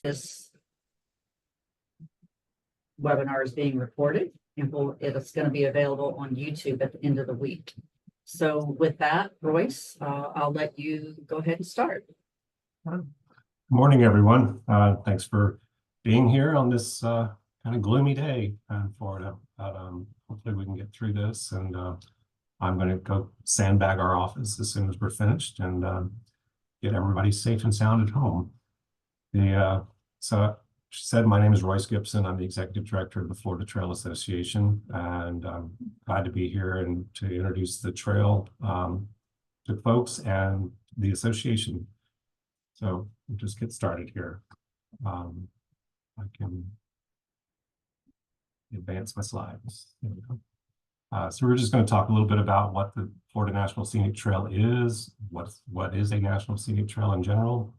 This webinar is being recorded and it's going to be available on YouTube at the end of the week. So with that, Royce, I'll let you go ahead and start. Good morning, everyone. Thanks for being here on this kind of gloomy day in Florida. Hopefully we can get through this, and I'm going to go sandbag our office as soon as we're finished and get everybody safe and sound at home. So she said, my name is Royce Gibson. I'm the Executive Director of the Florida Trail Association, and I'm glad to be here and to introduce the trail to folks and the association. So we'll just get started here. I can advance my slides. There we go. So we're just going to talk a little bit about what the Florida National Scenic Trail is, what is a National Scenic Trail in general,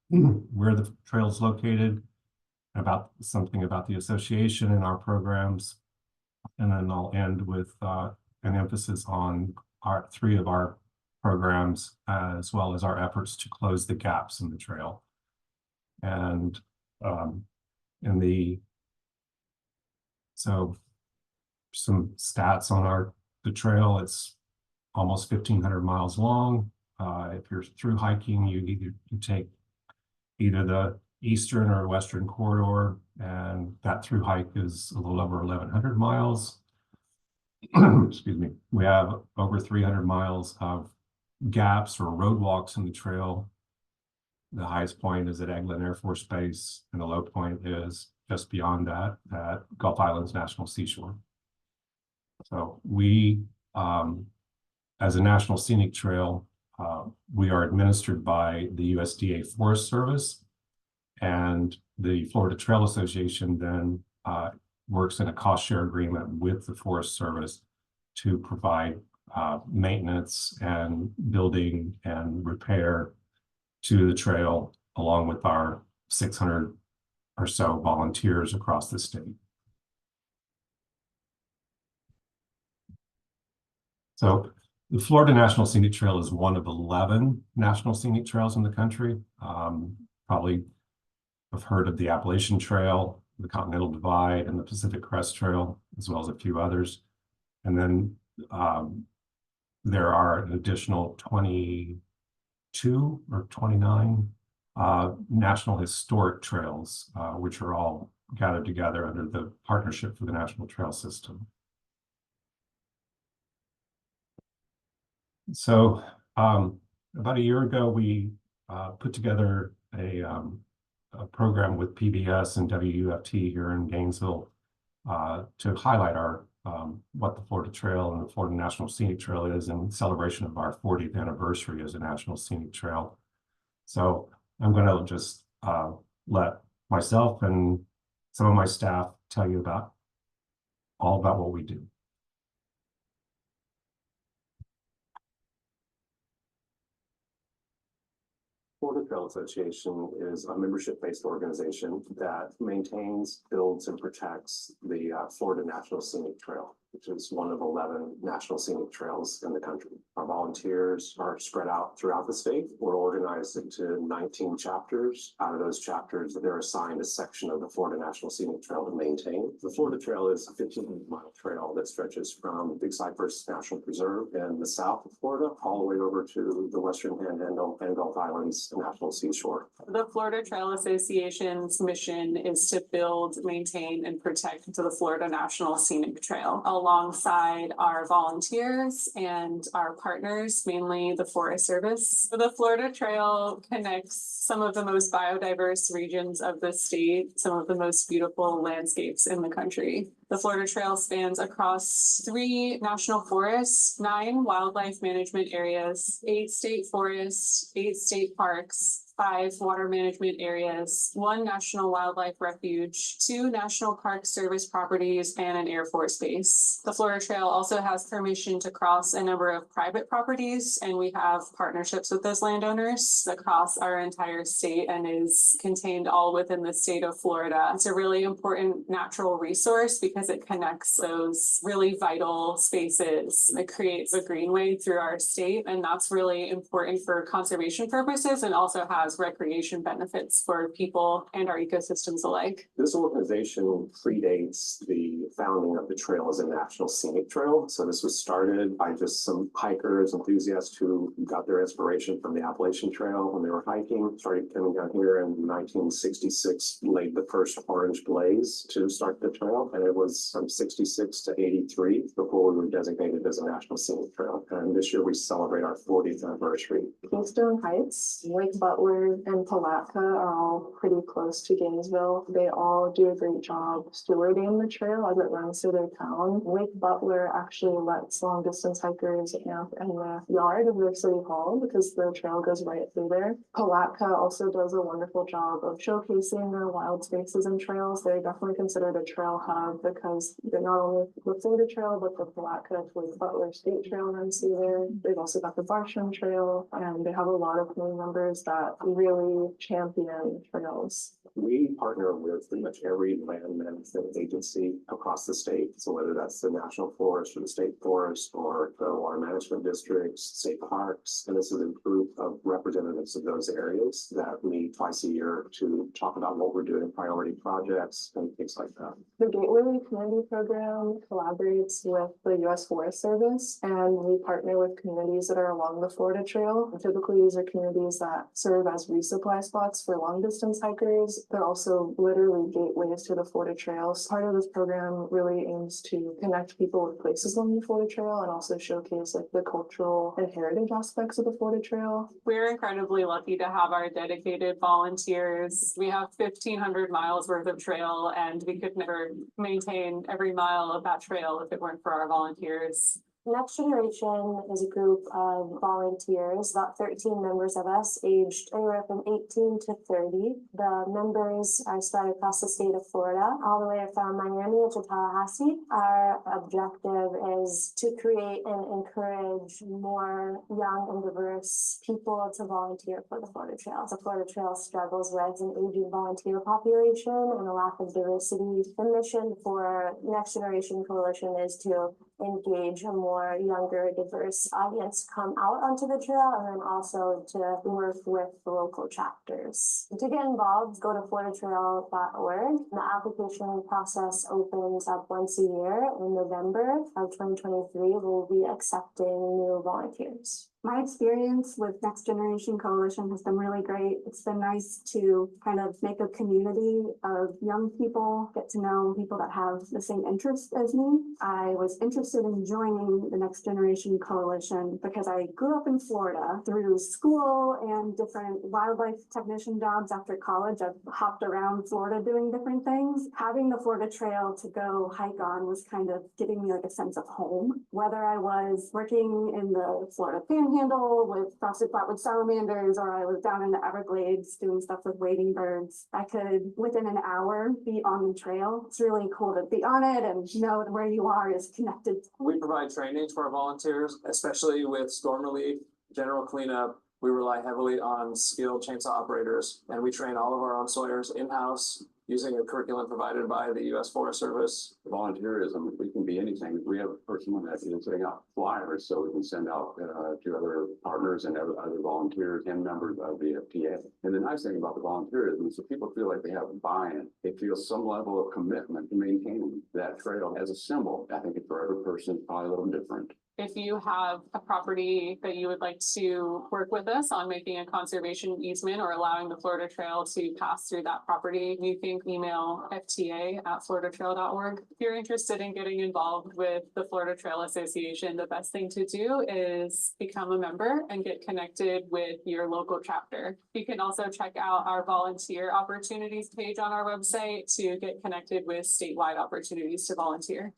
where the trail is located, about something about the association and our programs, and then I'll end with an emphasis on three of our programs, as well as our efforts to close the gaps in the trail. And so some stats on the trail. It's almost 1,500 miles long. If you're through hiking, you take either the eastern or western corridor, and that through hike is a little over 1,100 miles. Excuse me. We have over 300 miles of gaps or roadwalks in the trail. The highest point is at Eglin Air Force Base, and the low point is just beyond that at Gulf Islands National Seashore. So we, as a National Scenic Trail, we are administered by the USDA Forest Service, and the Florida Trail Association then works in a cost share agreement with the Forest Service to provide maintenance and building and repair to the trail, along with our 600 or so volunteers across the state. So the Florida National Scenic Trail is one of 11 National Scenic Trails in the country. Probably have heard of the Appalachian Trail, the Continental Divide, and the Pacific Crest Trail, as well as a few others. And then there are an additional 22 or 29 National Historic Trails, which are all gathered together under the Partnership for the National Trail System. So about a year ago, we put together a program with PBS and WUFT here in Gainesville to highlight what the Florida Trail and the Florida National Scenic Trail is in celebration of our 40th anniversary as a National Scenic Trail. So I'm going to just let myself and some of my staff tell you all about what we do. Florida Trail Association is a membership-based organization that maintains, builds, and protects the Florida National Scenic Trail, which is one of 11 National Scenic Trails in the country. Our volunteers are spread out throughout the state. We're organized into 19 chapters. Out of those chapters, they're assigned a section of the Florida National Scenic Trail to maintain. The Florida Trail is a 15-mile trail that stretches from Big Cypress National Preserve in the south of Florida all the way over to the Western Panhandle and Gulf Islands National Seashore. The Florida Trail Association's mission is to build, maintain, and protect the Florida National Scenic Trail alongside our volunteers and our partners, mainly the Forest Service. The Florida Trail connects some of the most biodiverse regions of the state, some of the most beautiful landscapes in the country. The Florida Trail spans across 3 national forests, 9 wildlife management areas, 8 state forests, 8 state parks, 5 water management areas, 1 national wildlife refuge, 2 national park service properties, and an Air Force base. The Florida Trail also has permission to cross a number of private properties, and we have partnerships with those landowners across our entire state and is contained all within the state of Florida. It's a really important natural resource because because it connects those really vital spaces. It creates a greenway through our state, and that's really important for conservation purposes and also has recreation benefits for people and our ecosystems alike. This organization predates the founding of the trail as a National Scenic Trail. So this was started by just some hikers, enthusiasts who got their inspiration from the Appalachian Trail when they were hiking, started coming down here in 1966, laid the first orange blaze to start the trail. And it was from 66 to 83 before we were designated as a National Scenic Trail. And this year we celebrate our 40th anniversary. Keystone Heights, Lake Butler, and Palatka are all pretty close to Gainesville. They all do a great job stewarding the trail as it runs through their town. Lake Butler actually lets long distance hikers camp in the yard of their city hall because the trail goes right through there. Palatka also does a wonderful job of showcasing their wild spaces and trails. They're definitely considered a trail hub because they're not only the Florida Trail, but the Palatka to Lake Butler State Trail runs through there. They've also got the Barsham Trail, and they have a lot of community members that really champion trails. We partner with pretty much every land management agency across the state. So whether that's the National Forest or the State Forest or the Water Management Districts, state parks, and this is a group of representatives of those areas that meet twice a year to talk about what we're doing, priority projects and things like that. The Gateway Community Program collaborates with the U.S. Forest Service, and we partner with communities that are along the Florida Trail. Typically, these are communities that serve as resupply spots for long distance hikers. They're also literally gateways to the Florida Trail. So part of this program really aims to connect people with places along the Florida Trail and also showcase like the cultural and heritage aspects of the Florida Trail. We're incredibly lucky to have our dedicated volunteers. We have 1,500 miles worth of trail, and we could never maintain every mile of that trail if it weren't for our volunteers. Next Generation is a group of volunteers, about 13 members of us, aged anywhere from 18 to 30. The members are spread across the state of Florida, all the way from Miami to Tallahassee. Our objective is to create and encourage more young and diverse people to volunteer for the Florida Trail. The Florida Trail struggles with an aging volunteer population and a lack of diversity. The mission for Next Generation Coalition is to engage a more younger, diverse audience come out onto the trail, and then also to work with the local chapters. To get involved, go to floridatrail.org. The application process opens up once a year. In November of 2023, we'll be accepting new volunteers. My experience with Next Generation Coalition has been really great. It's been nice to kind of make a community of young people, get to know people that have the same interests as me. I was interested in joining the Next Generation Coalition because I grew up in Florida through school and different wildlife technician jobs after college. I've hopped around Florida doing different things. Having the Florida Trail to go hike on was kind of giving me like a sense of home. Whether I was working in the Florida Panhandle with frosted flatwood salamanders, or I was down in the Everglades doing stuff with wading birds, I could within an hour be on the trail. It's really cool to be on it and know that where you are is connected. We provide training to our volunteers, especially with storm relief, general cleanup. We rely heavily on skilled chainsaw operators, and we train all of our own sawyers in-house using a curriculum provided by the U.S. Forest Service. Volunteerism, we can be anything. We have a person that is putting out flyers so we can send out to other partners and other volunteers and members of the FTA. And the nice thing about the volunteerism is that people feel like they have buy-in. They feel some level of commitment to maintaining that trail as a symbol. I think for every person, it's probably a little different. If you have a property that you would like to work with us on making a conservation easement or allowing the Florida Trail to pass through that property, you can email fta@floridatrail.org. If you're interested in getting involved with the Florida Trail Association, the best thing to do is become a member and get connected with your local chapter. You can also check out our volunteer opportunities page on our website to get connected with statewide opportunities to volunteer.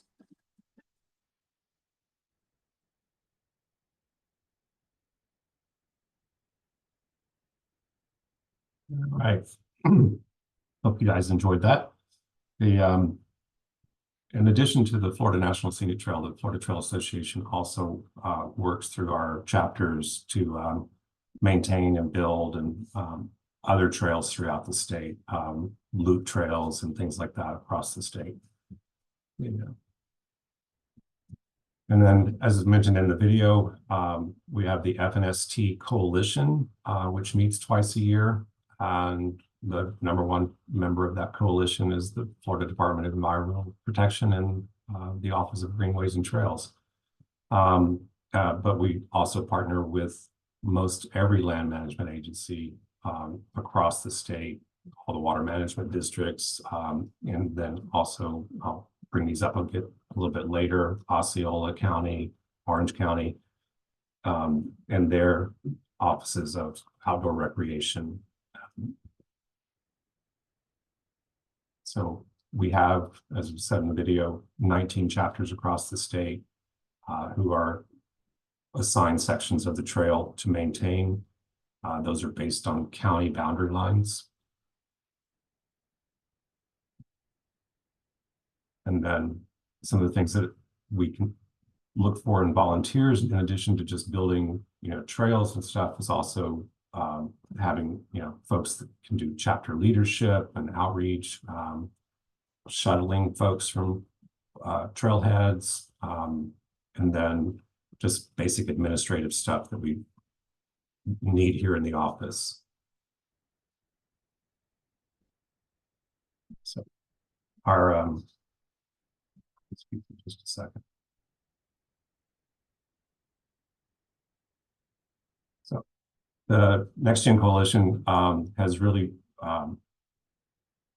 All right. Hope you guys enjoyed that. In addition to the Florida National Scenic Trail, the Florida Trail Association also works through our chapters to maintain and build and other trails throughout the state, loop trails and things like that across the state. Yeah. And then, as mentioned in the video, we have the FNST Coalition, which meets twice a year. And the #1 member of that coalition is the Florida Department of Environmental Protection and the Office of Greenways and Trails. But we also partner with most every land management agency across the state, all the water management districts, and then also I'll bring these up a little bit later, Osceola County, Orange County, and their offices of outdoor recreation. So we have, as we said in the video, 19 chapters across the state who are assigned sections of the trail to maintain. Those are based on county boundary lines. And then some of the things that we can look for in volunteers, in addition to just building, trails and stuff, is also having, folks that can do chapter leadership and outreach, shuttling folks from trailheads, and then just basic administrative stuff that we need here in the office. So our just a second. So the Next Gen Coalition has really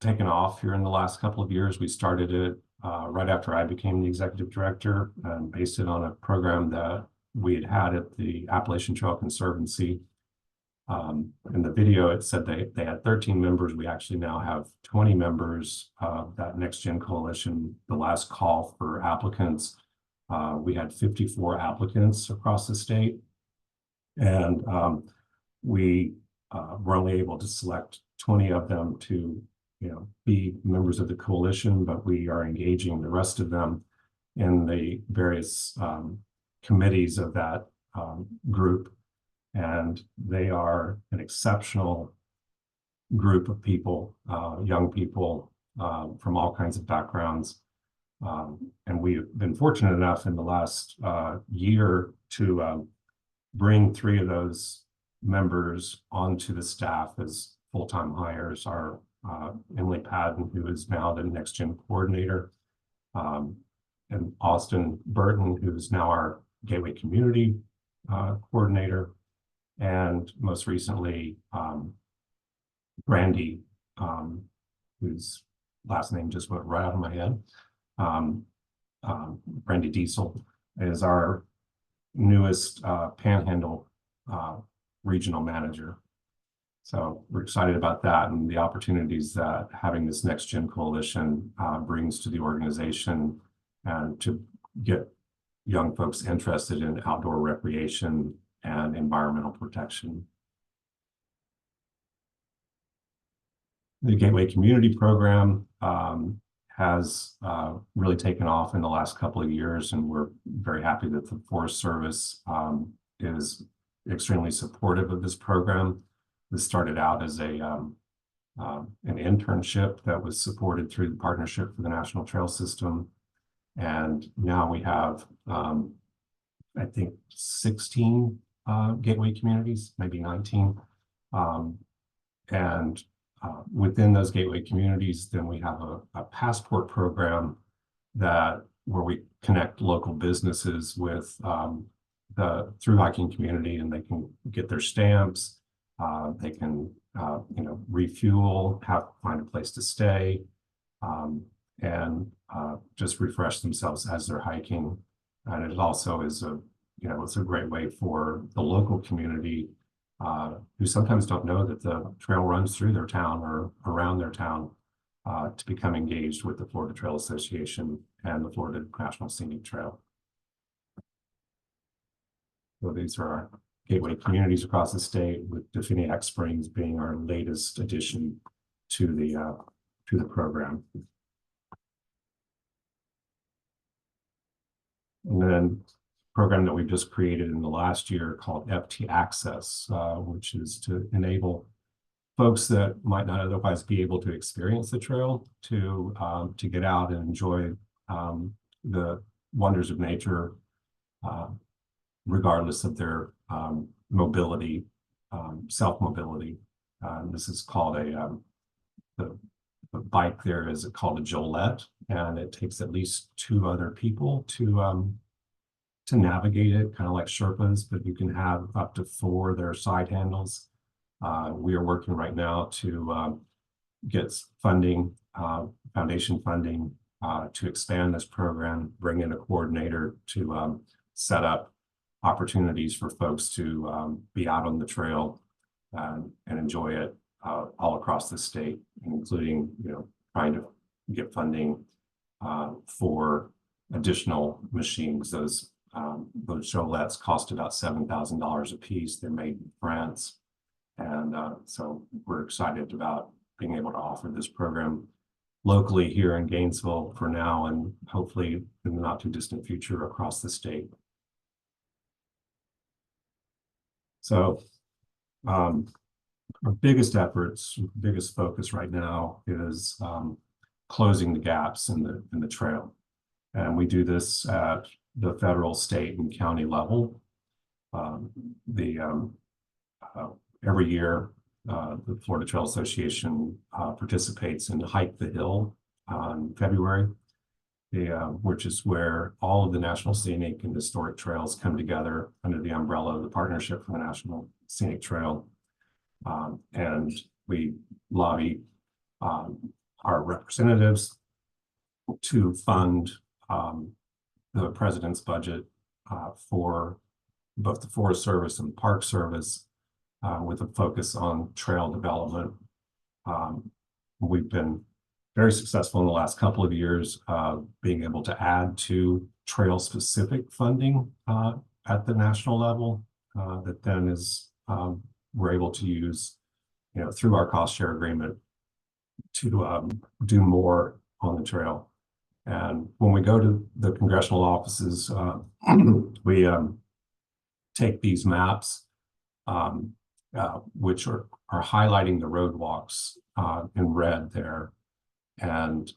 taken off here in the last couple of years. We started it right after I became the executive director and based it on a program that we had at the Appalachian Trail Conservancy. In the video, it said they had 13 members. We actually now have 20 members of that Next Gen Coalition. The last call for applicants, we had 54 applicants across the state. And we were only able to select 20 of them to, be members of the coalition, but we are engaging the rest of them in the various committees of that group. And they are an exceptional group of people, young people from all kinds of backgrounds. And we've been fortunate enough in the last year to bring 3 of those members onto the staff as full-time hires. Our Emily Padden, who is now the Next Gen coordinator, and Austin Burton, who's now our Gateway Community coordinator. And most recently, Brandy, whose last name just went right out of my head. Brandy Diesel is our newest Panhandle regional manager. So we're excited about that and the opportunities that having this Next Gen Coalition brings to the organization and to get young folks interested in outdoor recreation and environmental protection. The Gateway Community Program has really taken off in the last couple of years, and we're very happy that the Forest Service is extremely supportive of this program. This started out as an internship that was supported through the Partnership for the National Trail System. And now we have, I think, 16 gateway communities, maybe 19. Within those gateway communities, then we have a passport program where we connect local businesses with the through hiking community, and they can get their stamps. They can, refuel, find a place to stay, and just refresh themselves as they're hiking. And it also is it's a great way for the local community who sometimes don't know that the trail runs through their town or around their town to become engaged with the Florida Trail Association and the Florida National Scenic Trail. So these are our gateway communities across the state, with Definiac Springs being our latest addition to the program. And then a program that we've just created in the last year called FT Access, which is to enable folks that might not otherwise be able to experience the trail to get out and enjoy the wonders of nature, regardless of their mobility, self-mobility. This is called the bike there is called a Jolette, and it takes at least 2 other people to navigate it, kind of like Sherpas, but you can have up to 4 their side handles. We are working right now to get funding, foundation funding, to expand this program, bring in a coordinator to set up opportunities for folks to be out on the trail and enjoy it all across the state, including, trying to get funding for additional machines. Those Jolettes cost about $7,000 a piece. They're made in France. And so we're excited about being able to offer this program locally here in Gainesville for now, and hopefully in the not too distant future across the state. So our biggest efforts, biggest focus right now is closing the gaps in the trail. And we do this at the federal, state, and county level. Every year, the Florida Trail Association participates in Hike the Hill in February, which is where all of the National Scenic and Historic Trails come together under the umbrella of the Partnership for the National Scenic Trail. And we lobby our representatives to fund the president's budget for both the Forest Service and Park Service, with a focus on trail development. We've been very successful in the last couple of years, being able to add to trail-specific funding at the national level that then is we're able to use, through our cost share agreement to do more on the trail. And when we go to the congressional offices, we take these maps, which are highlighting the roadwalks in red there, and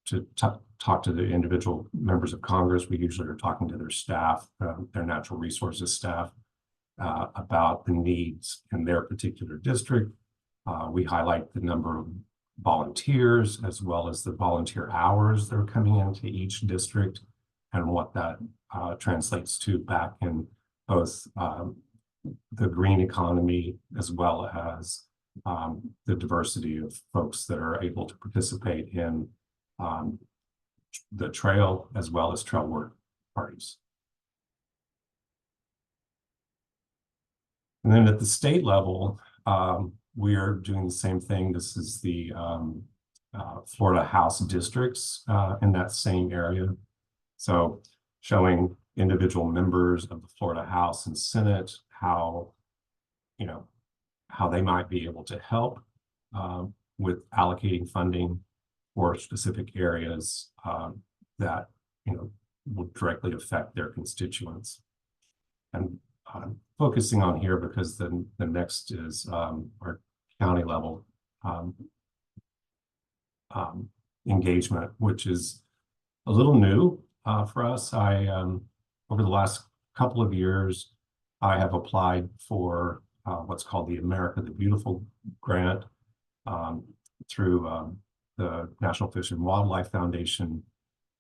to talk to the individual members of Congress. We usually are talking to their staff, their natural resources staff, about the needs in their particular district. We highlight the number of volunteers as well as the volunteer hours that are coming into each district, and what that translates to back in both the green economy as well as the diversity of folks that are able to participate in the trail as well as trail work parties. And then at the state level, we are doing the same thing. This is the Florida House districts in that same area. So showing individual members of the Florida House and Senate how they might be able to help with allocating funding for specific areas that will directly affect their constituents. And focusing on here because the next is our county level engagement, which is a little new for us. Over the last couple of years, I have applied for what's called the America the Beautiful grant through the National Fish and Wildlife Foundation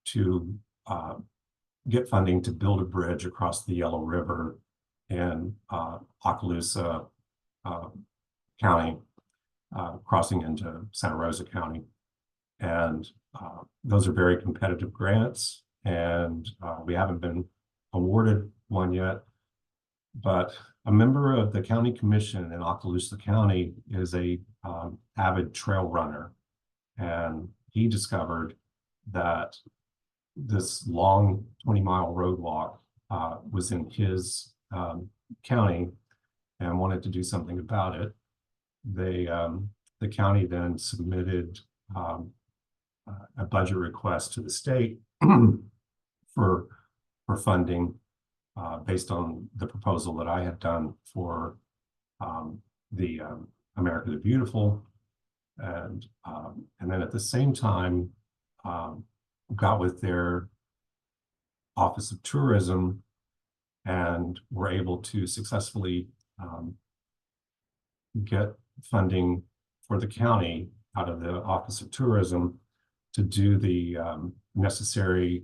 to get funding to build a bridge across the Yellow River in Okaloosa County, crossing into Santa Rosa County. And those are very competitive grants, and we haven't been awarded one yet. But a member of the county commission in Okaloosa County is a avid trail runner, and he discovered that this long 20-mile road walk was in his county and wanted to do something about it. The county then submitted a budget request to the state for funding based on the proposal that I had done for the America the Beautiful. And then at the same time, got with their Office of Tourism and were able to successfully get funding for the county out of the Office of Tourism to do the necessary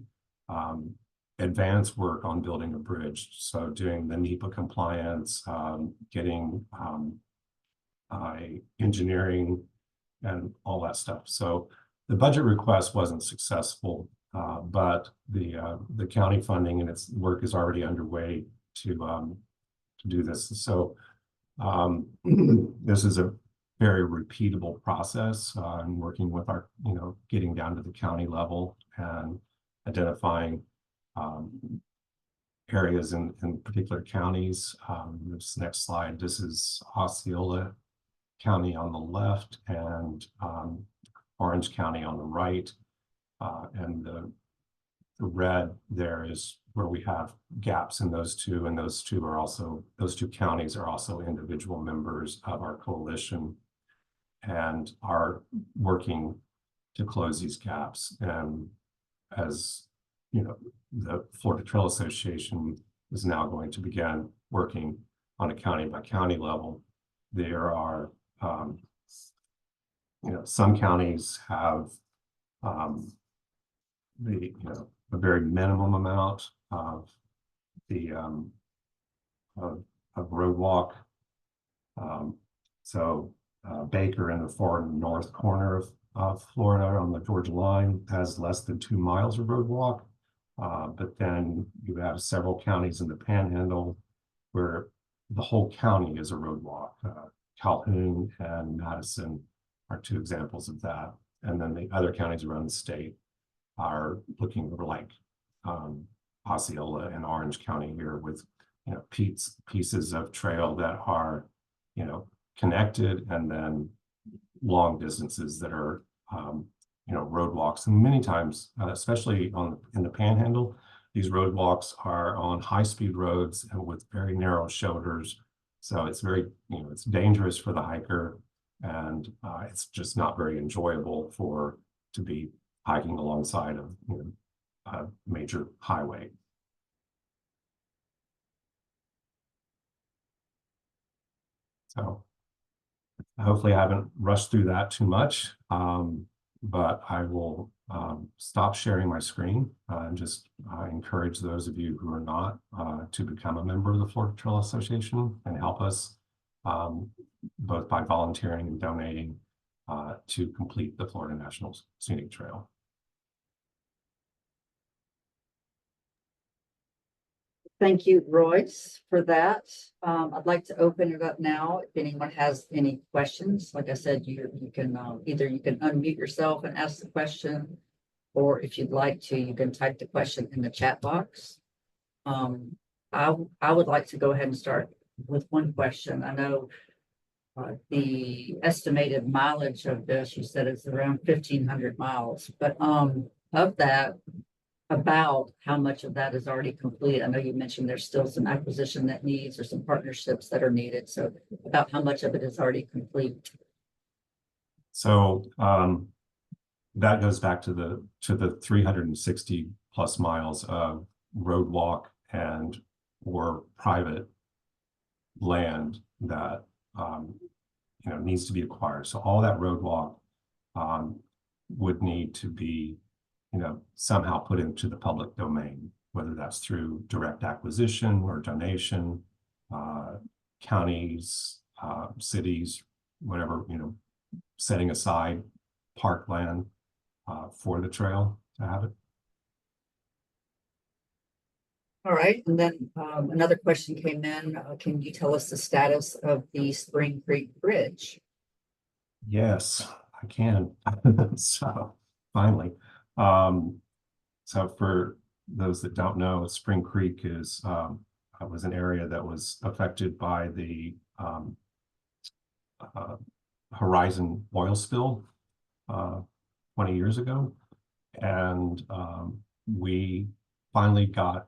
advanced work on building a bridge. So doing the NEPA compliance, getting engineering and all that stuff. So the budget request wasn't successful, but the county funding and its work is already underway to do this. So this is a very repeatable process, and working with our, getting down to the county level and identifying areas in particular counties. This next slide, this is Osceola County on the left and Orange County on the right. And the red there is where we have gaps in those two, and those two counties are also individual members of our coalition and are working to close these gaps. And as you know, the Florida Trail Association is now going to begin working on a county by county level. There are, some counties have a very minimum amount of the of road walk. Baker in the far north corner of Florida on the Georgia line has less than 2 miles of road walk. But then you have several counties in the Panhandle where the whole county is a road walk. Calhoun and Madison are 2 examples of that. And then the other counties around the state are looking for like Osceola and Orange County here with pieces of trail that are connected, and then long distances that are road walks. And many times, especially in the Panhandle, these road walks are on high-speed roads and with very narrow shoulders. So it's very, it's dangerous for the hiker, and it's just not very enjoyable to be hiking alongside of a major highway. So hopefully I haven't rushed through that too much, but I will stop sharing my screen and just encourage those of you who are not to become a member of the Florida Trail Association and help us both by volunteering and donating to complete the Florida National Scenic Trail. Thank you, Royce, for that. I'd like to open it up now. If anyone has any questions, like I said, you can either you can unmute yourself and ask the question, or if you'd like to, you can type the question in the chat box. I would like to go ahead and start with one question. I know the estimated mileage of this, you said it's around 1,500 miles, but of that, about how much of that is already complete? I know you mentioned there's still some acquisition that needs or some partnerships that are needed. So about how much of it is already complete? So that goes back to the 360 plus miles of road walk and or private land that needs to be acquired. So all that road walk would need to be somehow put into the public domain, whether that's through direct acquisition or donation, counties, cities, whatever, setting aside parkland for the trail to have it. All right, and then another question came in. Can you tell us the status of the Spring Creek Bridge? Yes, I can. So finally. So for those that don't know, Spring Creek was an area that was affected by the Horizon oil spill 20 years ago. And we finally got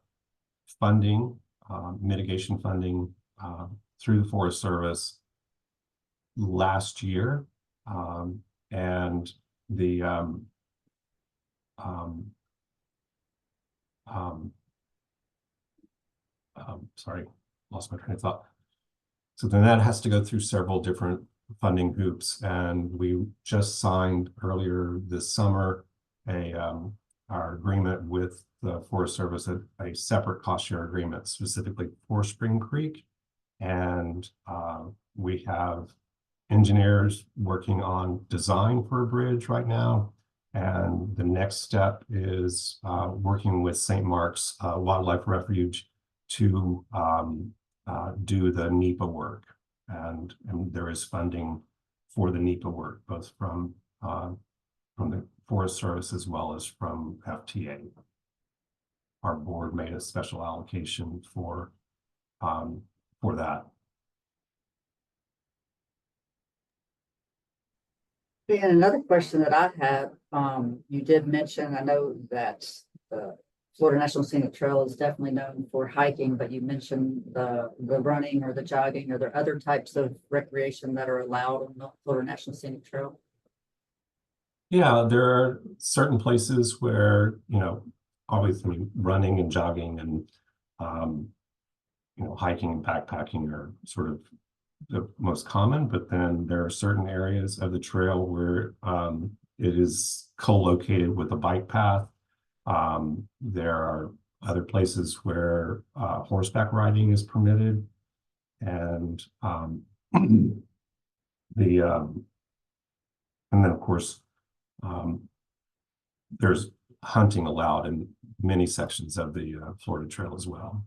funding, mitigation funding through the Forest Service last year. And the sorry, lost my train of thought. So then that has to go through several different funding hoops, and we just signed earlier this summer our agreement with the Forest Service, a separate cost share agreement specifically for Spring Creek. And we have engineers working on design for a bridge right now. And the next step is working with St. Mark's Wildlife Refuge to do the NEPA work. And there is funding for the NEPA work, both from the Forest Service as well as from FTA. Our board made a special allocation for that. And another question that I had, you did mention, I know that the Florida National Scenic Trail is definitely known for hiking, but you mentioned the running or the jogging. Are there other types of recreation that are allowed on the Florida National Scenic Trail? Yeah, there are certain places where, obviously running and jogging and, hiking and backpacking are sort of the most common, but then there are certain areas of the trail where it is co-located with a bike path. There are other places where horseback riding is permitted, and and then of course there's hunting allowed in many sections of the Florida Trail as well.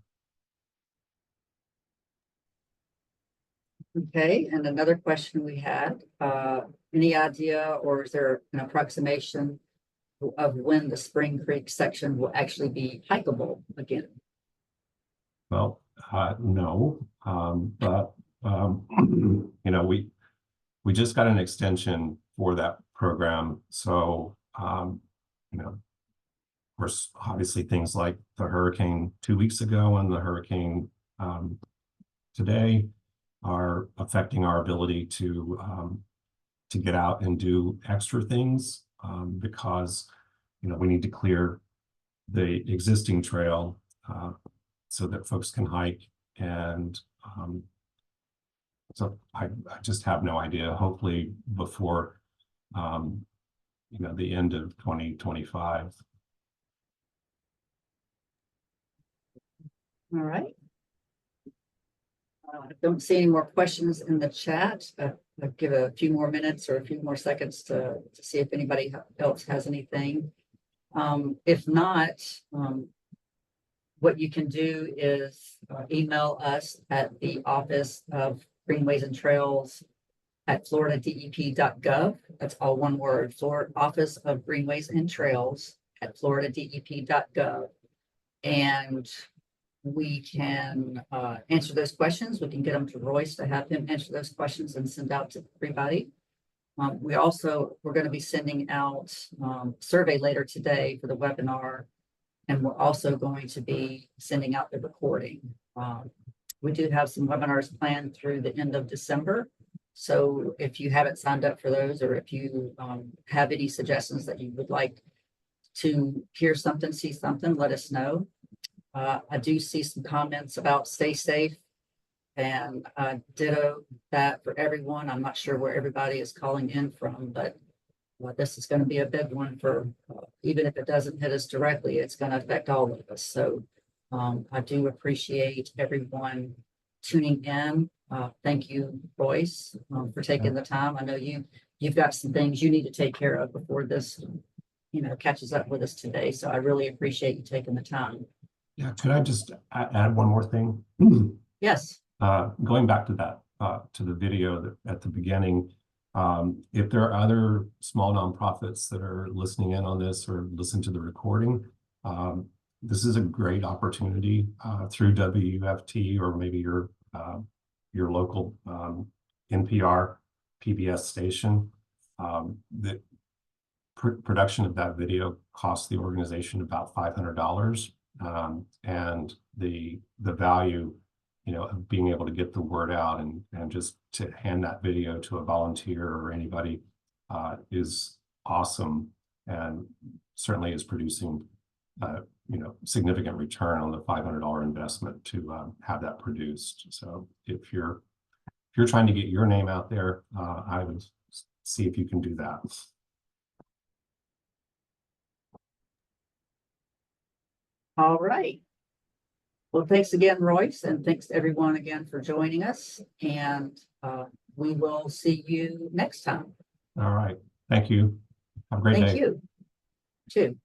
Okay, and another question we had, any idea or is there an approximation of when the Spring Creek section will actually be hikeable again? Well, no, but we just got an extension for that program, so of course, obviously things like the hurricane 2 weeks ago and the hurricane today are affecting our ability to get out and do extra things because we need to clear the existing trail so that folks can hike, and so I just have no idea. Hopefully before the end of 2025. All right. I don't see any more questions in the chat. I'll give a few more minutes or a few more seconds to see if anybody else has anything. If not, what you can do is email us at the Office of Greenways and Trails at floridadep.gov. That's all one word, Florida Office of Greenways and Trails at floridadep.gov. And we can answer those questions. We can get them to Royce to have him answer those questions and send out to everybody. We're going to be sending out survey later today for the webinar, and we're also going to be sending out the recording. We do have some webinars planned through the end of December. So if you haven't signed up for those, or if you have any suggestions that you would like to hear something, see something, let us know. I do see some comments about stay safe, and ditto that for everyone. I'm not sure where everybody is calling in from, but this is going to be a big one for, even if it doesn't hit us directly, it's going to affect all of us. So I do appreciate everyone tuning in. Thank you, Royce, for taking the time. I know you've got some things you need to take care of before this, catches up with us today. So I really appreciate you taking the time. Yeah, could I just add one more thing? Yes. Going back to that, to the video at the beginning, if there are other small nonprofits that are listening in on this or listen to the recording, this is a great opportunity through WFT or maybe your local NPR PBS station. The production of that video costs the organization about $500. And the value, of being able to get the word out and just to hand that video to a volunteer or anybody is awesome, and certainly is producing significant return on the $500 investment to have that produced. So if you're trying to get your name out there, I would see if you can do that. All right. Well, thanks again, Royce, and thanks to everyone again for joining us. And we will see you next time. All right. Thank you. Have a great day. Thank you. Too.